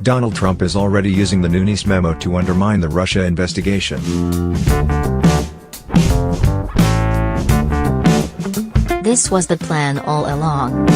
Donald Trump is already using the Nunes Memo to undermine the Russia investigation. This was the plan all along.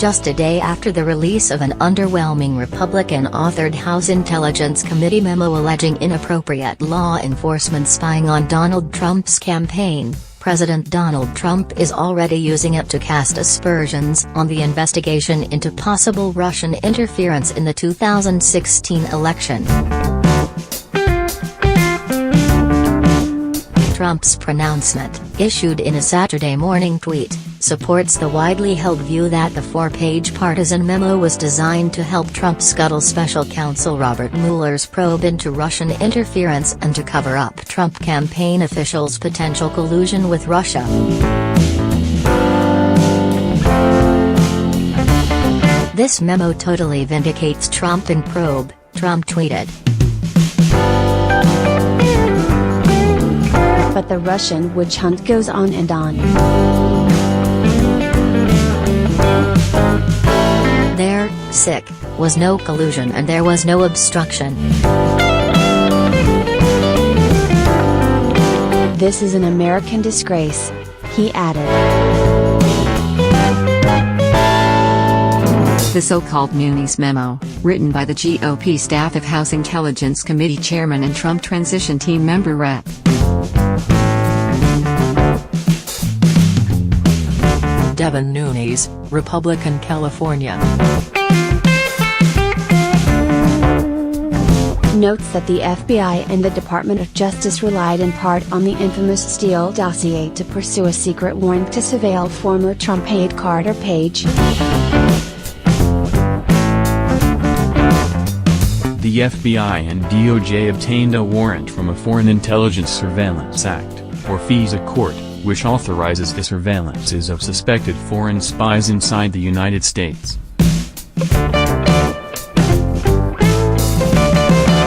Just a day after the release of an underwhelming Republican-authored House Intelligence Committee memo alleging inappropriate law enforcement spying on Donald Trump's campaign, President Donald Trump is already using it to cast aspersions on the investigation into possible Russian interference in the 2016 election. Trump's pronouncement, issued in a Saturday morning tweet, supports the widely held view that the four-page partisan memo was designed to help Trump scuttle special counsel Robert Mueller's probe into Russian interference and to cover up Trump campaign officials' potential collusion with Russia. "This memo totally vindicates Trump in probe," Trump tweeted. But the Russian witch hunt goes on and on. There, was no collusion and there was no obstruction. "This is an American disgrace," he added. The so-called Nunes Memo, written by the GOP staff of House Intelligence Committee Chairman and Trump transition team member Rep. Devin Nunes, Republican, California. Notes that the FBI and the Department of Justice relied in part on the infamous Steele dossier to pursue a secret warrant to surveil former Trump aide Carter Page. The FBI and DOJ obtained a warrant from a Foreign Intelligence Surveillance Act, or FISA court, which authorizes the surveillances of suspected foreign spies inside the United States.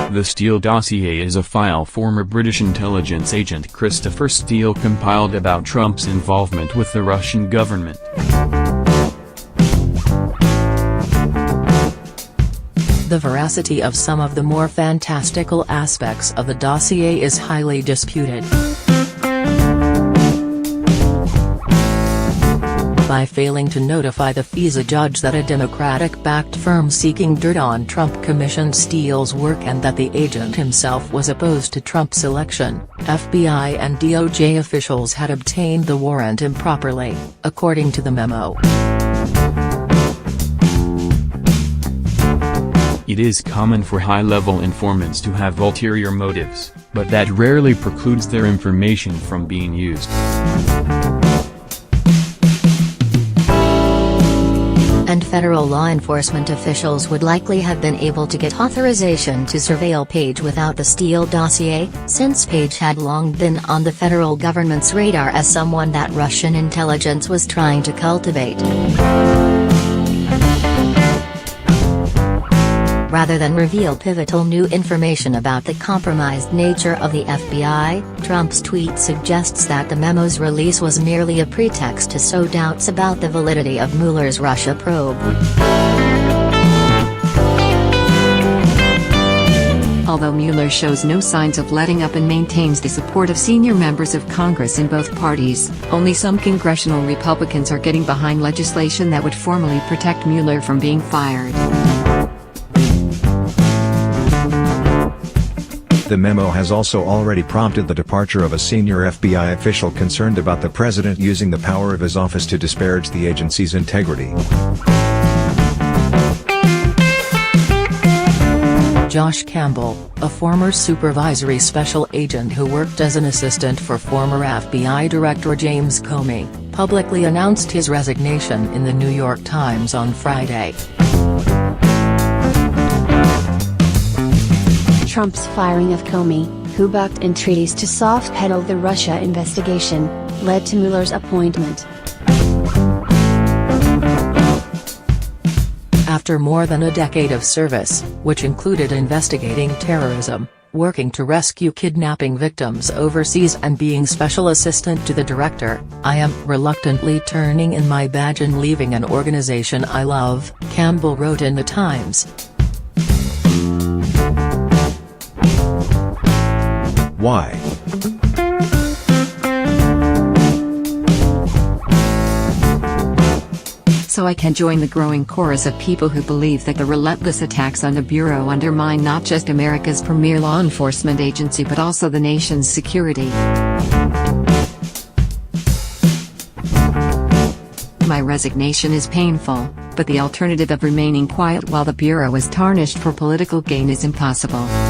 The Steele dossier is a file former British intelligence agent Christopher Steele compiled about Trump's involvement with the Russian government. The veracity of some of the more fantastical aspects of the dossier is highly disputed. By failing to notify the FISA judge that a Democratic-backed firm seeking dirt on Trump commissioned Steele's work and that the agent himself was opposed to Trump's election, FBI and DOJ officials had obtained the warrant improperly, according to the memo. It is common for high-level informants to have ulterior motives, but that rarely precludes their information from being used. And federal law enforcement officials would likely have been able to get authorization to surveil Page without the Steele dossier, since Page had long been on the federal government's radar as someone that Russian intelligence was trying to cultivate. Rather than reveal pivotal new information about the compromised nature of the FBI, Trump's tweet suggests that the memo's release was merely a pretext to sow doubts about the validity of Mueller's Russia probe. Although Mueller shows no signs of letting up and maintains the support of senior members of Congress in both parties, only some congressional Republicans are getting behind legislation that would formally protect Mueller from being fired. The memo has also already prompted the departure of a senior FBI official concerned about the president using the power of his office to disparage the agency's integrity. Josh Campbell, a former supervisory special agent who worked as an assistant for former FBI Director James Comey, publicly announced his resignation in the New York Times on Friday. Trump's firing of Comey, who bucked entreaties to soft-pedal the Russia investigation, led to Mueller's appointment. After more than a decade of service, which included investigating terrorism, working to rescue kidnapping victims overseas and being special assistant to the director, I am reluctantly turning in my badge and leaving an organization I love, Campbell wrote in The Times. Why? So I can join the growing chorus of people who believe that the relentless attacks on the Bureau undermine not just America's premier law enforcement agency but also the nation's security. My resignation is painful, but the alternative of remaining quiet while the Bureau is tarnished for political gain is impossible.